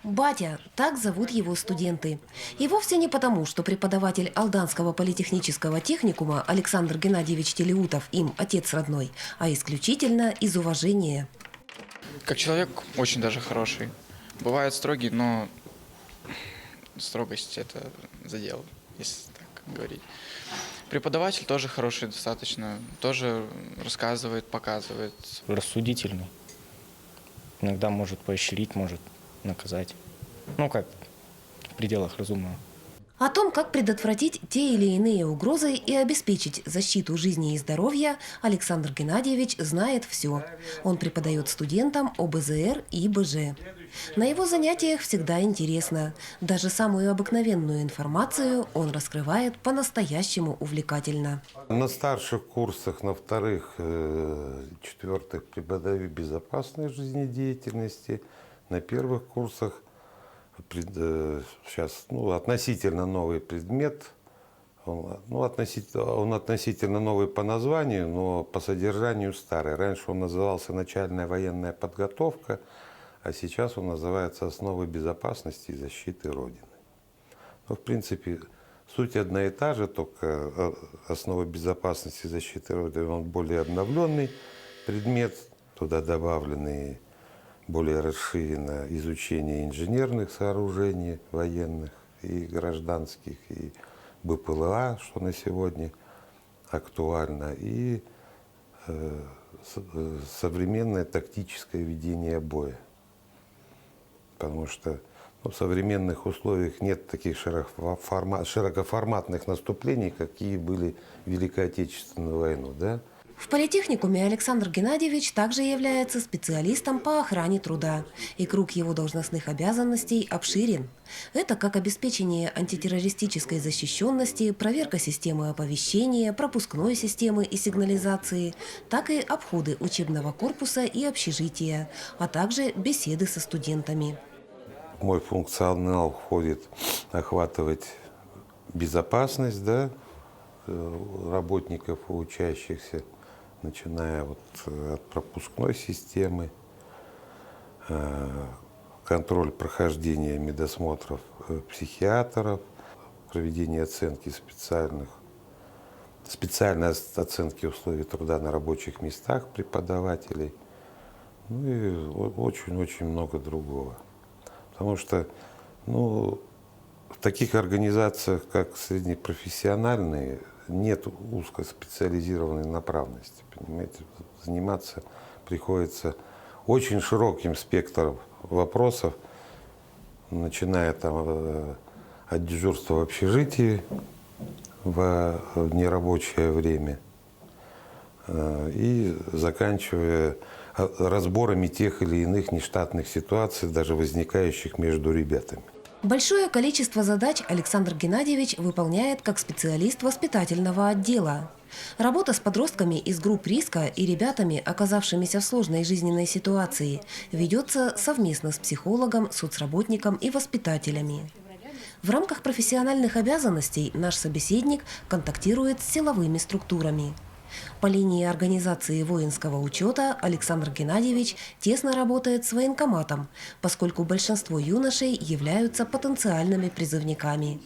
Батя – так зовут его студенты. И вовсе не потому, что преподаватель Алданского политехнического техникума Александр Геннадьевич Телеутов им отец родной, а исключительно из уважения. Как человек очень даже хороший. Бывает строгий, но строгость это задел, если так говорить. Преподаватель тоже хороший достаточно, тоже рассказывает, показывает. Рассудительный. Иногда может поощрить, может наказать. Ну как, в пределах разумного. О том, как предотвратить те или иные угрозы и обеспечить защиту жизни и здоровья, Александр Геннадьевич знает все. Он преподает студентам ОБЗР и БЖ. На его занятиях всегда интересно. Даже самую обыкновенную информацию он раскрывает по-настоящему увлекательно. На старших курсах, на вторых, четвертых преподаю безопасность жизнедеятельности. На первых курсах сейчас относительно новый предмет. Он относительно новый по названию, но по содержанию старый. Раньше он назывался «Начальная военная подготовка», а сейчас он называется «Основы безопасности и защиты Родины». В принципе, суть одна и та же, только «Основы безопасности и защиты Родины» он более обновленный предмет, туда добавлены более расширено изучение инженерных сооружений военных и гражданских, и БПЛА, что на сегодня актуально, и современное тактическое ведение боя. Потому что в современных условиях нет таких широкоформатных наступлений, какие были в Великой Отечественную войну. Да? В политехникуме Александр Геннадьевич также является специалистом по охране труда, и круг его должностных обязанностей обширен. Это как обеспечение антитеррористической защищенности, проверка системы оповещения, пропускной системы и сигнализации, так и обходы учебного корпуса и общежития, а также беседы со студентами. Мой функционал входит охватывать безопасность, да, работников и учащихся, начиная от пропускной системы, контроль прохождения медосмотров психиатров, проведение оценки специальной оценки условий труда на рабочих местах преподавателей, ну и очень-очень много другого. Потому что в таких организациях, как среднепрофессиональные, нет узкоспециализированной направленности. Понимаете? Заниматься приходится очень широким спектром вопросов, начиная от дежурства в общежитии в нерабочее время и заканчивая разборами тех или иных нештатных ситуаций, даже возникающих между ребятами. Большое количество задач Александр Геннадьевич выполняет как специалист воспитательного отдела. Работа с подростками из групп риска и ребятами, оказавшимися в сложной жизненной ситуации, ведется совместно с психологом, соцработником и воспитателями. В рамках профессиональных обязанностей наш собеседник контактирует с силовыми структурами. По линии организации воинского учета Александр Геннадьевич тесно работает с военкоматом, поскольку большинство юношей являются потенциальными призывниками.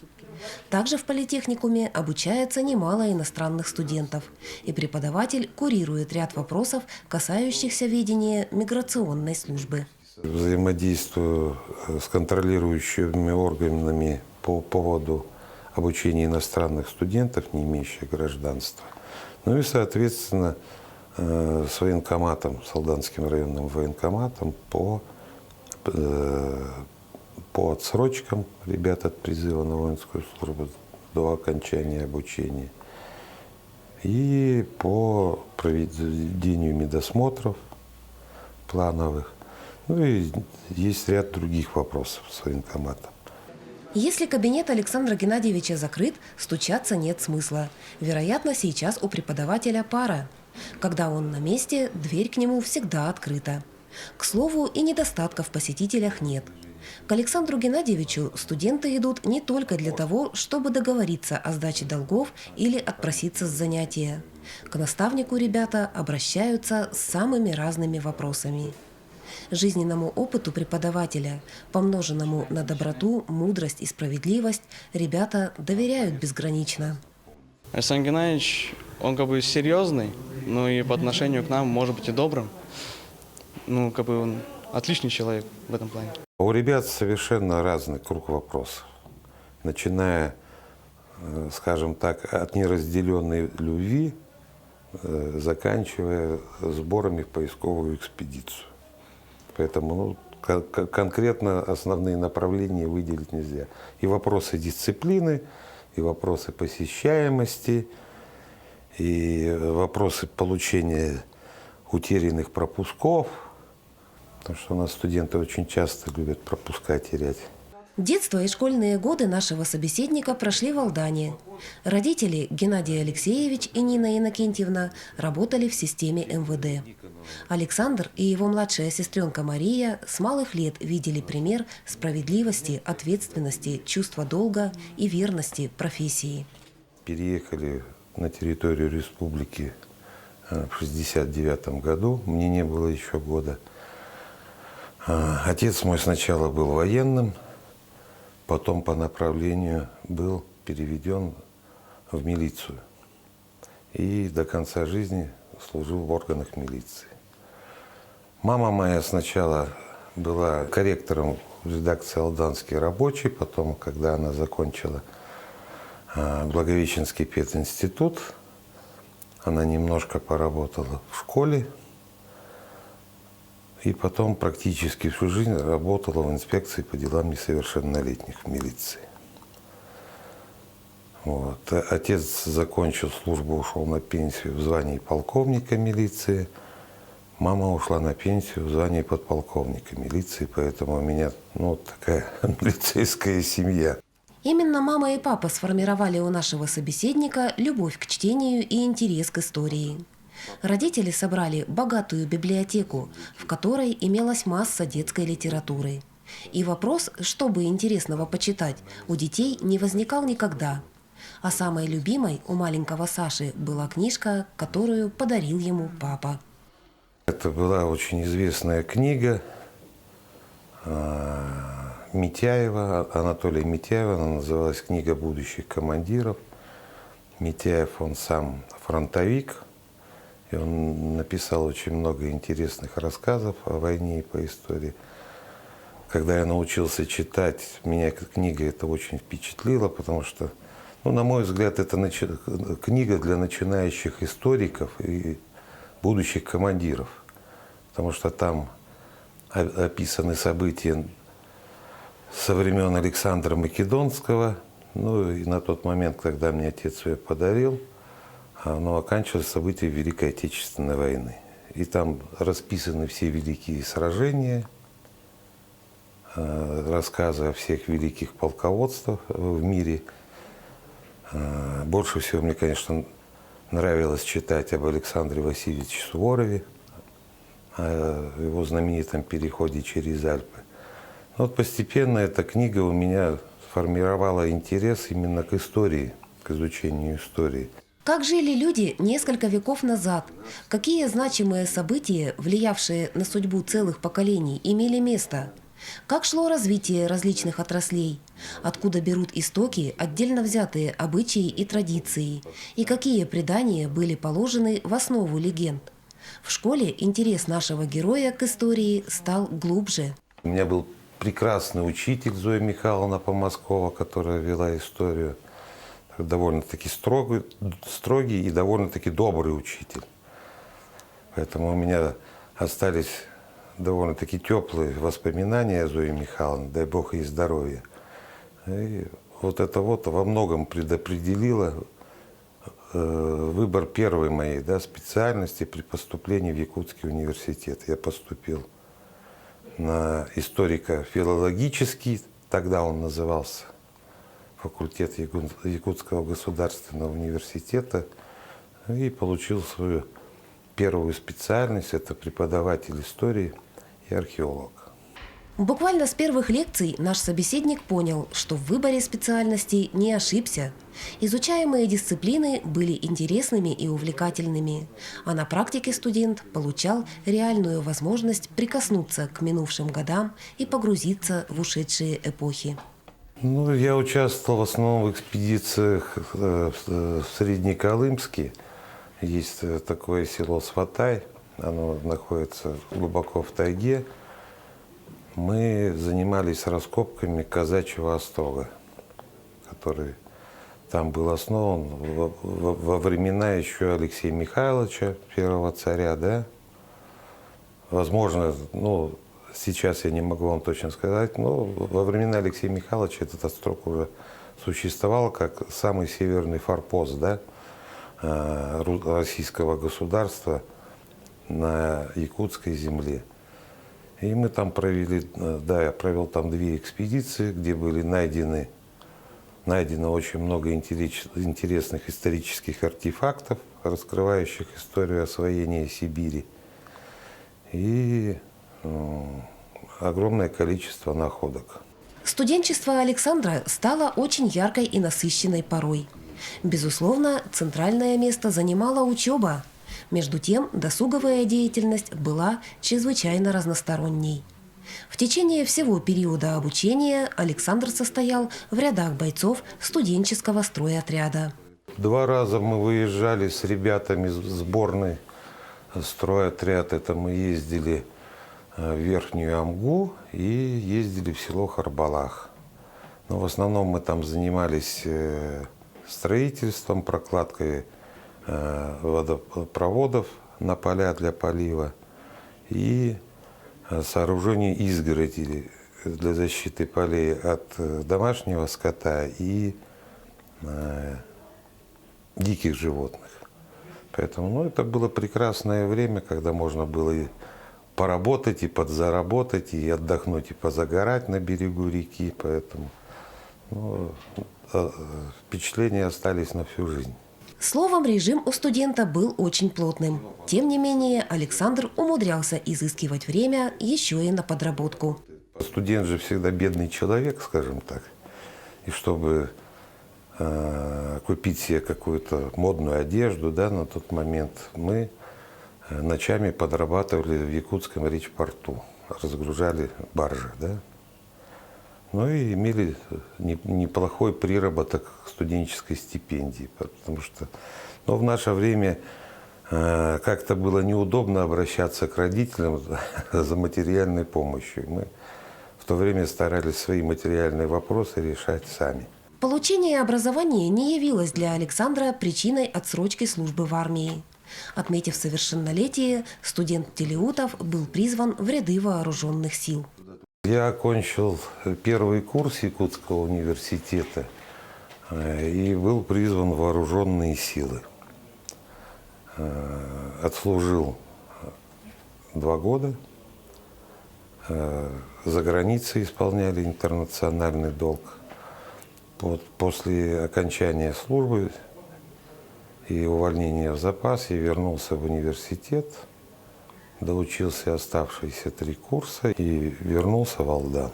Также в политехникуме обучается немало иностранных студентов, и преподаватель курирует ряд вопросов, касающихся ведения миграционной службы. Взаимодействую с контролирующими органами по поводу обучения иностранных студентов, не имеющих гражданства. Ну и, соответственно, с военкоматом, с Алданским районным военкоматом по отсрочкам ребят от призыва на воинскую службу до окончания обучения и по проведению медосмотров плановых. Ну и есть ряд других вопросов с военкоматом. Если кабинет Александра Геннадьевича закрыт, стучаться нет смысла. Вероятно, сейчас у преподавателя пара. Когда он на месте, дверь к нему всегда открыта. К слову, и недостатков в посетителях нет. К Александру Геннадьевичу студенты идут не только для того, чтобы договориться о сдаче долгов или отпроситься с занятия. К наставнику ребята обращаются с самыми разными вопросами. Жизненному опыту преподавателя, помноженному на доброту, мудрость и справедливость, ребята доверяют безгранично. Александр Геннадьевич, он как бы серьезный, но и по отношению к нам может быть и добрым. Ну, как бы он отличный человек в этом плане. У ребят совершенно разный круг вопросов. Начиная, скажем так, от неразделенной любви, заканчивая сборами в поисковую экспедицию. Поэтому конкретно основные направления выделить нельзя. И вопросы дисциплины, и вопросы посещаемости, и вопросы получения утерянных пропусков. Потому что у нас студенты очень часто любят пропуска терять. Детство и школьные годы нашего собеседника прошли в Алдане. Родители Геннадий Алексеевич и Нина Иннокентьевна работали в системе МВД. Александр и его младшая сестренка Мария с малых лет видели пример справедливости, ответственности, чувства долга и верности профессии. Переехали на территорию республики в 1969 году. Мне не было еще года. Отец мой сначала был военным, потом по направлению был переведен в милицию. И до конца жизни служил в органах милиции. Мама моя сначала была корректором в редакции «Алданский рабочий», потом, когда она закончила Благовещенский пединститут, она немножко поработала в школе, и потом практически всю жизнь работала в инспекции по делам несовершеннолетних в милиции. Вот. Отец закончил службу, ушел на пенсию в звании полковника милиции. Мама ушла на пенсию в звании подполковника милиции, поэтому у меня такая милицейская семья. Именно мама и папа сформировали у нашего собеседника любовь к чтению и интерес к истории. Родители собрали богатую библиотеку, в которой имелась масса детской литературы. И вопрос, что бы интересного почитать, у детей не возникал никогда. А самой любимой у маленького Саши была книжка, которую подарил ему папа. Это была очень известная книга Митяева, Анатолия Митяева. Она называлась «Книга будущих командиров». Митяев, он сам фронтовик. И он написал очень много интересных рассказов о войне и по истории. Когда я научился читать, меня книга эта очень впечатлила, потому что, на мой взгляд, это книга для начинающих историков и будущих командиров. Потому что там описаны события со времен Александра Македонского. И на тот момент, когда мне отец ее подарил, оканчивалось события Великой Отечественной войны. И там расписаны все великие сражения, рассказы о всех великих полководствах в мире. Больше всего мне, конечно, нравилось читать об Александре Васильевиче Суворове, о его знаменитом переходе через Альпы. Постепенно эта книга у меня сформировала интерес именно к истории, к изучению истории. Как жили люди несколько веков назад? Какие значимые события, влиявшие на судьбу целых поколений, имели место? Как шло развитие различных отраслей? Откуда берут истоки отдельно взятые обычаи и традиции? И какие предания были положены в основу легенд? В школе интерес нашего героя к истории стал глубже. У меня был прекрасный учитель Зоя Михайловна Помазкова, которая вела историю. Довольно-таки строгий и довольно-таки добрый учитель. Поэтому у меня остались довольно-таки теплые воспоминания о Зое Михайловне, дай Бог ей здоровья. И это во многом предопределило выбор первой моей специальности при поступлении в Якутский университет. Я поступил на историко-филологический, тогда он назывался, факультет Якутского государственного университета, и получил свою первую специальность – это преподаватель истории и археолог. Буквально с первых лекций наш собеседник понял, что в выборе специальностей не ошибся. Изучаемые дисциплины были интересными и увлекательными, а на практике студент получал реальную возможность прикоснуться к минувшим годам и погрузиться в ушедшие эпохи. Ну, я участвовал в основном в экспедициях в Среднеколымске. Есть такое село Сватай, оно находится глубоко в тайге. Мы занимались раскопками Казачьего острога, который там был основан во времена еще Алексея Михайловича, первого царя, да. Возможно, ну, сейчас я не могу вам точно сказать, но во времена Алексея Михайловича этот острог уже существовал как самый северный форпост, да, российского государства на якутской земле. И мы там провели, да, я провел там 2 экспедиции, где были найдено очень много интересных исторических артефактов, раскрывающих историю освоения Сибири. И огромное количество находок. Студенчество Александра стало очень яркой и насыщенной порой. Безусловно, центральное место занимала учеба. Между тем, досуговая деятельность была чрезвычайно разносторонней. В течение всего периода обучения Александр состоял в рядах бойцов студенческого стройотряда. 2 раза мы выезжали с ребятами сборной стройотряд. Это мы ездили в Верхнюю Амгу и ездили в село Харбалах. Но в основном мы там занимались строительством, прокладкой водопроводов на поля для полива и сооружение изгороди для защиты полей от домашнего скота и диких животных. Поэтому, ну, это было прекрасное время, когда можно было и поработать, и подзаработать, и отдохнуть, и позагорать на берегу реки. Поэтому, ну, впечатления остались на всю жизнь. Словом, режим у студента был очень плотным. Тем не менее, Александр умудрялся изыскивать время еще и на подработку. Студент же всегда бедный человек, скажем так. И чтобы купить себе какую-то модную одежду, да, на тот момент мы ночами подрабатывали в якутском речпорту, разгружали баржи, да. Ну и имели неплохой приработок студенческой стипендии, потому что, ну, в наше время как-то было неудобно обращаться к родителям за материальной помощью. Мы в то время старались свои материальные вопросы решать сами. Получение образования не явилось для Александра причиной отсрочки службы в армии. Отметив совершеннолетие, студент Телеутов был призван в ряды вооруженных сил. Я окончил 1-й курс Якутского университета и был призван в вооруженные силы. Отслужил 2 года, за границей исполняли интернациональный долг. После окончания службы и увольнения в запас я вернулся в университет, доучился оставшиеся 3 курса и вернулся в Алдан.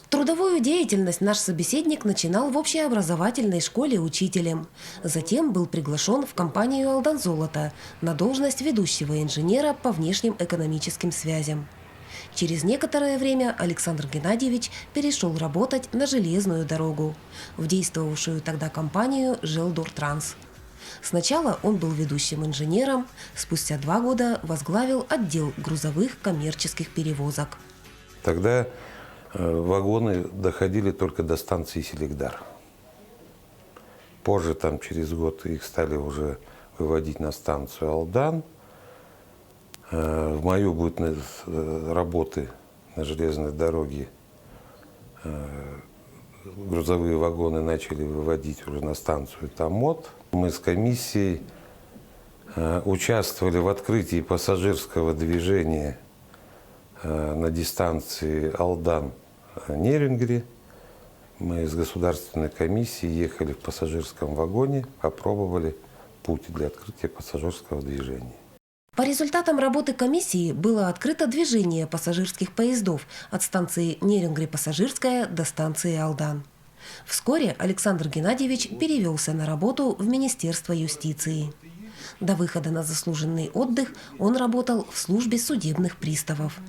Трудовую деятельность наш собеседник начинал в общеобразовательной школе учителем. Затем был приглашен в компанию «Алдан-Золото» на должность ведущего инженера по внешним экономическим связям. Через некоторое время Александр Геннадьевич перешел работать на железную дорогу, в действовавшую тогда компанию «Желдортранс». Сначала он был ведущим инженером, спустя 2 года возглавил отдел грузовых коммерческих перевозок. Тогда вагоны доходили только до станции Селигдар. Позже, там, через год, их стали уже выводить на станцию Алдан. В мою год работы на железной дороге грузовые вагоны начали выводить уже на станцию Томот. Мы с комиссией участвовали в открытии пассажирского движения на дистанции Алдан-Нерингри. Мы с государственной комиссией ехали в пассажирском вагоне, опробовали путь для открытия пассажирского движения. По результатам работы комиссии было открыто движение пассажирских поездов от станции Нерюнгри-Пассажирская до станции Алдан. Вскоре Александр Геннадьевич перевелся на работу в Министерство юстиции. До выхода на заслуженный отдых он работал в службе судебных приставов.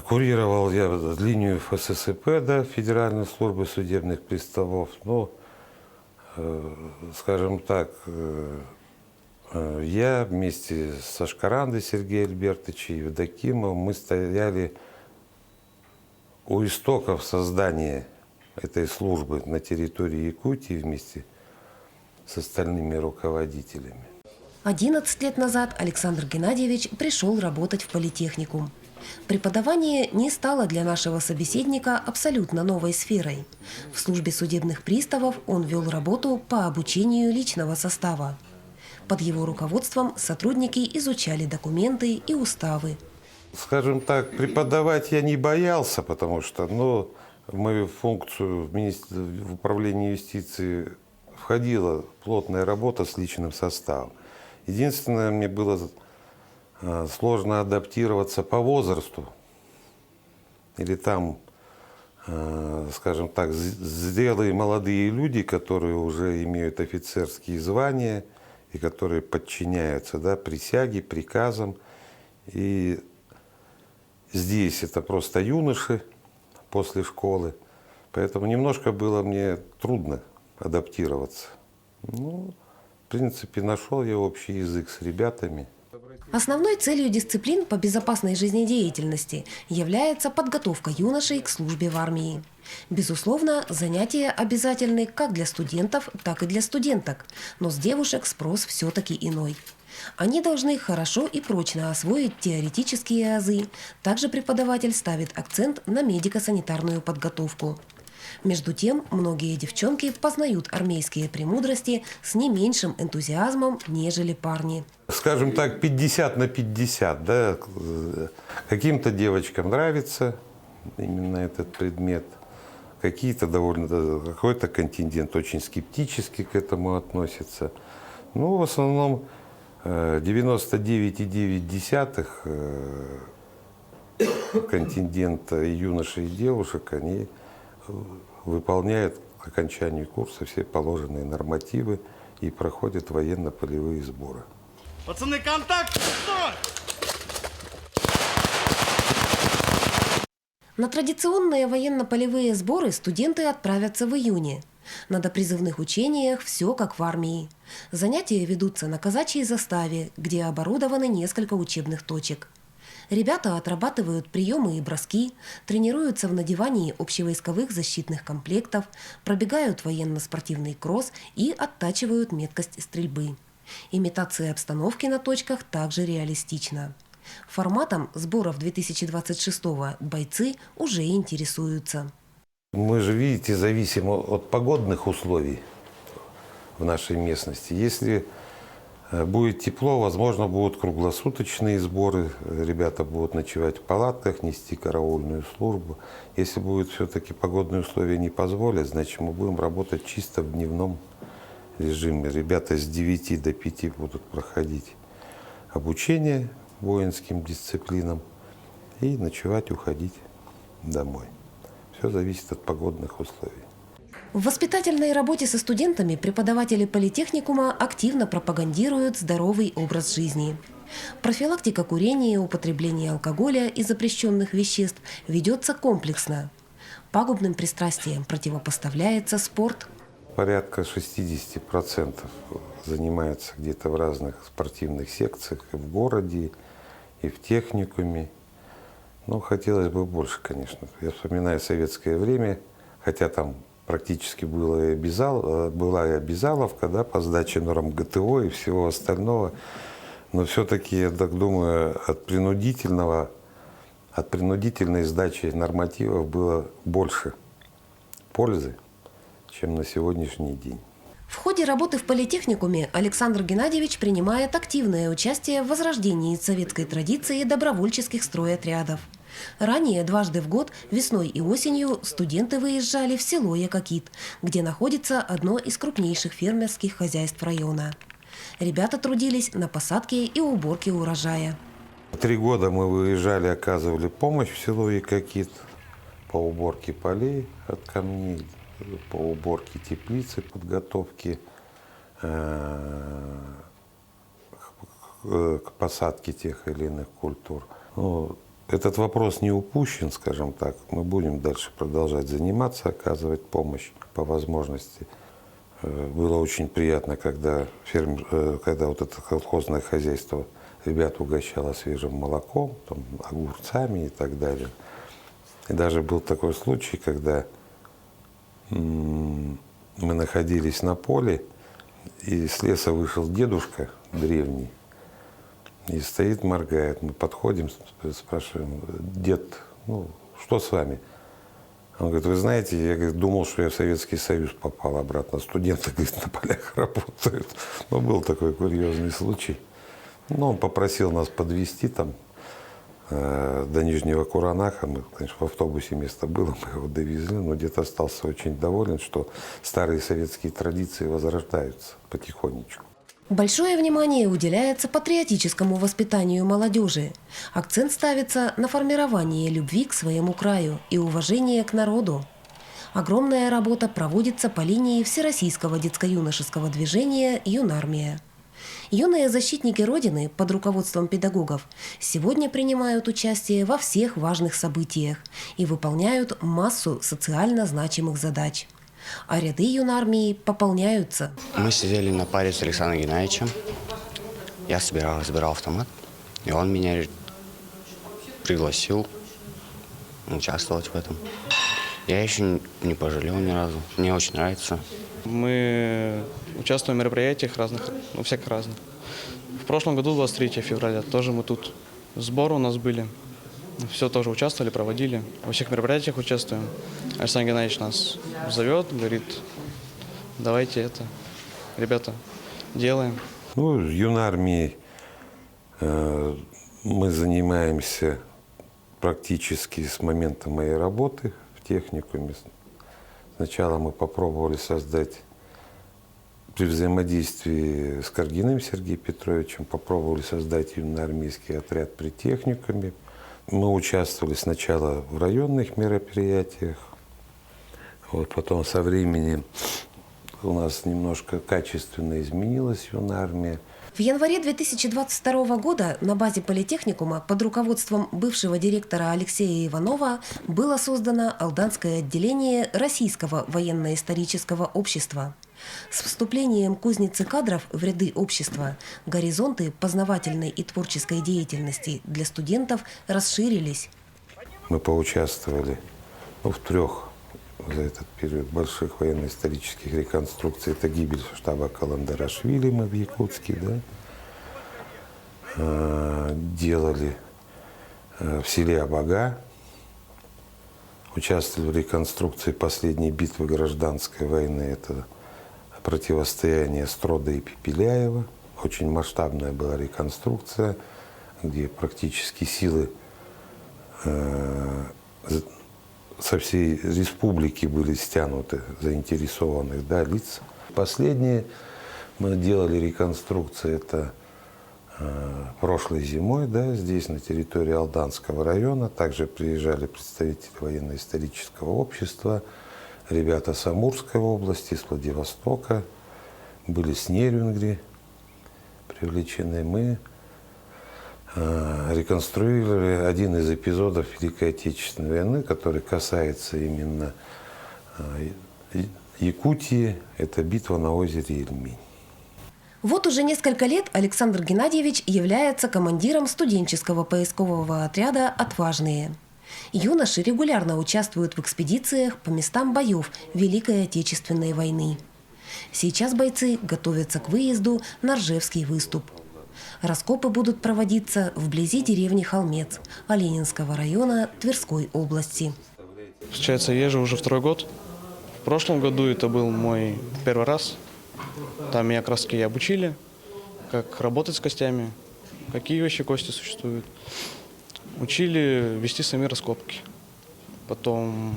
Курировал я линию ФССП, да, Федеральной службы судебных приставов. Ну, скажем так, я вместе с Ашкарандой Сергеем Альбертовичем и Евдокимовым мы стояли у истоков создания этой службы на территории Якутии вместе с остальными руководителями. 11 лет назад Александр Геннадьевич пришел работать в политехникум. Преподавание не стало для нашего собеседника абсолютно новой сферой. В службе судебных приставов он вел работу по обучению личного состава. Под его руководством сотрудники изучали документы и уставы. Скажем так, преподавать я не боялся, потому что в мою функцию в управлении юстиции входила плотная работа с личным составом. Единственное, мне было сложно адаптироваться по возрасту. Или там, скажем так, зрелые молодые люди, которые уже имеют офицерские звания и которые подчиняются, да, присяге, приказам. И здесь это просто юноши после школы. Поэтому немножко было мне трудно адаптироваться. В принципе, нашел я общий язык с ребятами. Основной целью дисциплин по безопасной жизнедеятельности является подготовка юношей к службе в армии. Безусловно, занятия обязательны как для студентов, так и для студенток, но с девушек спрос все-таки иной. Они должны хорошо и прочно освоить теоретические азы. Также преподаватель ставит акцент на медико-санитарную подготовку. Между тем, многие девчонки познают армейские премудрости с не меньшим энтузиазмом, нежели парни. Скажем так, 50 на 50. Да? Каким-то девочкам нравится именно этот предмет. Какой-то контингент очень скептически к этому относится. В основном 99,9 контингента юношей и девушек, они выполняют к окончанию курса все положенные нормативы и проходят военно-полевые сборы. Пацаны, контакт! Стой! На традиционные военно-полевые сборы студенты отправятся в июне. На допризывных учениях все как в армии. Занятия ведутся на казачьей заставе, где оборудованы несколько учебных точек. Ребята отрабатывают приемы и броски, тренируются в надевании общевойсковых защитных комплектов, пробегают военно-спортивный кросс и оттачивают меткость стрельбы. Имитация обстановки на точках также реалистична. Форматом сборов 2026-го бойцы уже интересуются. Мы же, видите, зависим от погодных условий в нашей местности. Если будет тепло, возможно, будут круглосуточные сборы. Ребята будут ночевать в палатках, нести караульную службу. Если будут все-таки погодные условия не позволят, значит, мы будем работать чисто в дневном режиме. Ребята с 9 до 5 будут проходить обучение воинским дисциплинам и ночевать, уходить домой. Все зависит от погодных условий. В воспитательной работе со студентами преподаватели политехникума активно пропагандируют здоровый образ жизни. Профилактика курения, употребления алкоголя и запрещенных веществ ведется комплексно. Пагубным пристрастиям противопоставляется спорт. Порядка 60% занимаются где-то в разных спортивных секциях и в городе, и в техникуме. Хотелось бы больше, конечно. Я вспоминаю советское время, хотя там практически была и обязаловка, да, по сдаче норм ГТО и всего остального. Но все-таки, я так думаю, от принудительной сдачи нормативов было больше пользы, чем на сегодняшний день. В ходе работы в политехникуме Александр Геннадьевич принимает активное участие в возрождении советской традиции добровольческих стройотрядов. Ранее дважды в год, весной и осенью, студенты выезжали в село Якакит, где находится одно из крупнейших фермерских хозяйств района. Ребята трудились на посадке и уборке урожая. 3 года мы выезжали, оказывали помощь в село Якокит по уборке полей от камней, по уборке теплицы, подготовке к посадке тех или иных культур. Ну, этот вопрос не упущен, скажем так. Мы будем дальше продолжать заниматься, оказывать помощь по возможности. Было очень приятно, когда вот это колхозное хозяйство ребят угощало свежим молоком, там, огурцами и так далее. И даже был такой случай, когда мы находились на поле, и с леса вышел дедушка древний, и стоит, моргает. Мы подходим, спрашиваем: дед, ну, что с вами? Он говорит: вы знаете, я, говорит, думал, что я в Советский Союз попал обратно. Студенты, говорит, на полях работают. Ну, был такой курьезный случай. Ну, он попросил нас подвезти там до Нижнего Куранаха. Мы, конечно, в автобусе место было, мы его довезли, но дед остался очень доволен, что старые советские традиции возрождаются потихонечку. Большое внимание уделяется патриотическому воспитанию молодежи. Акцент ставится на формирование любви к своему краю и уважения к народу. Огромная работа проводится по линии Всероссийского детско-юношеского движения «Юнармия». Юные защитники Родины под руководством педагогов сегодня принимают участие во всех важных событиях и выполняют массу социально значимых задач. А ряды юнармии пополняются. Мы сидели на паре с Александром Геннадьевичем. Я собирал автомат, и он меня пригласил участвовать в этом. Я еще не пожалел ни разу. Мне очень нравится. Мы участвуем в мероприятиях разных, ну, всяких разных. В прошлом году, 23 февраля, тоже мы тут, сборы у нас были. Все тоже участвовали, проводили. Во всех мероприятиях участвуем. Александр Геннадьевич нас зовет, говорит: давайте это, ребята, делаем. Ну, в юнармии мы занимаемся практически с момента моей работы в техникуме. Сначала мы попробовали создать при взаимодействии с Каргиным Сергеем Петровичем, попробовали создать юноармейский отряд при техникуме. Мы участвовали сначала в районных мероприятиях, вот, потом со временем у нас немножко качественно изменилась юнармия. В январе 2022 года на базе политехникума под руководством бывшего директора Алексея Иванова было создано Алданское отделение Российского военно-исторического общества. С вступлением кузницы кадров в ряды общества горизонты познавательной и творческой деятельности для студентов расширились. Мы поучаствовали в 3 за этот период больших военно-исторических реконструкций. Это гибель штаба Каландарашвили мы в Якутске, да? Делали в селе Абага. Участвовали в реконструкции последней битвы гражданской войны. Это противостояние Строда и Пепеляева. Очень масштабная была реконструкция, где практически силы со всей республики были стянуты, заинтересованных, да, лиц. Последнее мы делали реконструкцию, это прошлой зимой, да, здесь на территории Алданского района. Также приезжали представители военно-исторического общества, ребята с Амурской области, с Владивостока, были с Нерюнгри привлечены. Мы реконструировали один из эпизодов Великой Отечественной войны, который касается именно Якутии. Это битва на озере Ильмень. Вот уже несколько лет Александр Геннадьевич является командиром студенческого поискового отряда «Отважные». Юноши регулярно участвуют в экспедициях по местам боев Великой Отечественной войны. Сейчас бойцы готовятся к выезду на Ржевский выступ. Раскопы будут проводиться вблизи деревни Холмец Оленинского района Тверской области. Получается, езжу уже 2-й год. В прошлом году это был мой 1-й раз. Там меня как раз таки обучили, как работать с костями, какие еще кости существуют. Учили вести сами раскопки. Потом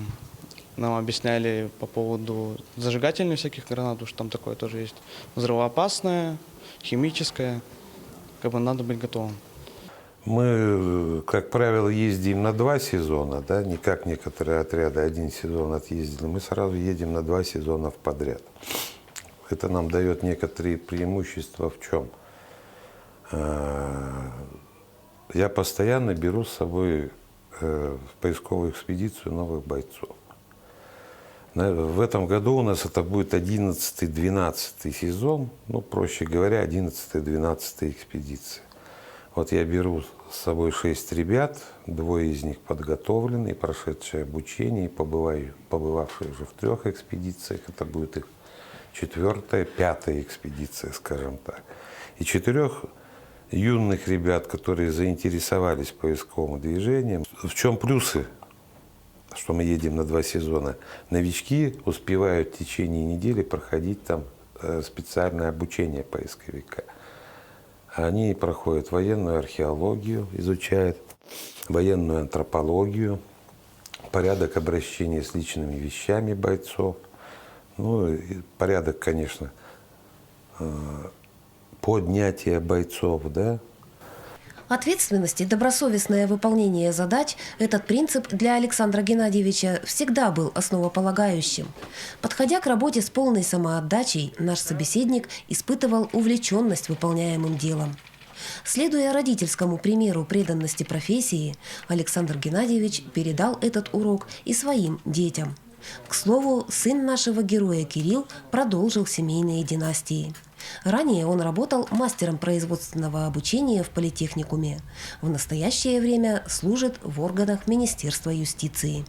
Нам объясняли по поводу зажигательных всяких гранат, что там такое тоже есть. Взрывоопасное, химическое. Как бы надо быть готовым. Мы, как правило, ездим на 2 сезона, да, не как некоторые отряды 1 сезон отъездили. Мы сразу едем на 2 сезона подряд. Это нам дает некоторые преимущества в чем? Я постоянно беру с собой в поисковую экспедицию новых бойцов. В этом году у нас это будет 11-12 сезон, ну, проще говоря, 11-12 экспедиция. Вот я беру с собой 6 ребят, 2 из них подготовленные, прошедшие обучение, побывавшие уже в 3 экспедициях. Это будет их 4-я, 5-я экспедиция, скажем так. И 4 юных ребят, которые заинтересовались поисковым движением. В чем плюсы, что мы едем на 2 сезона? Новички успевают в течение недели проходить там специальное обучение поисковика. Они проходят военную археологию, изучают военную антропологию, порядок обращения с личными вещами бойцов, ну и порядок, конечно, поднятия бойцов, да. Ответственность и добросовестное выполнение задач – этот принцип для Александра Геннадьевича всегда был основополагающим. Подходя к работе с полной самоотдачей, наш собеседник испытывал увлеченность выполняемым делом. Следуя родительскому примеру преданности профессии, Александр Геннадьевич передал этот урок и своим детям. К слову, сын нашего героя Кирилл продолжил семейные династии. Ранее он работал мастером производственного обучения в политехникуме. В настоящее время служит в органах Министерства юстиции.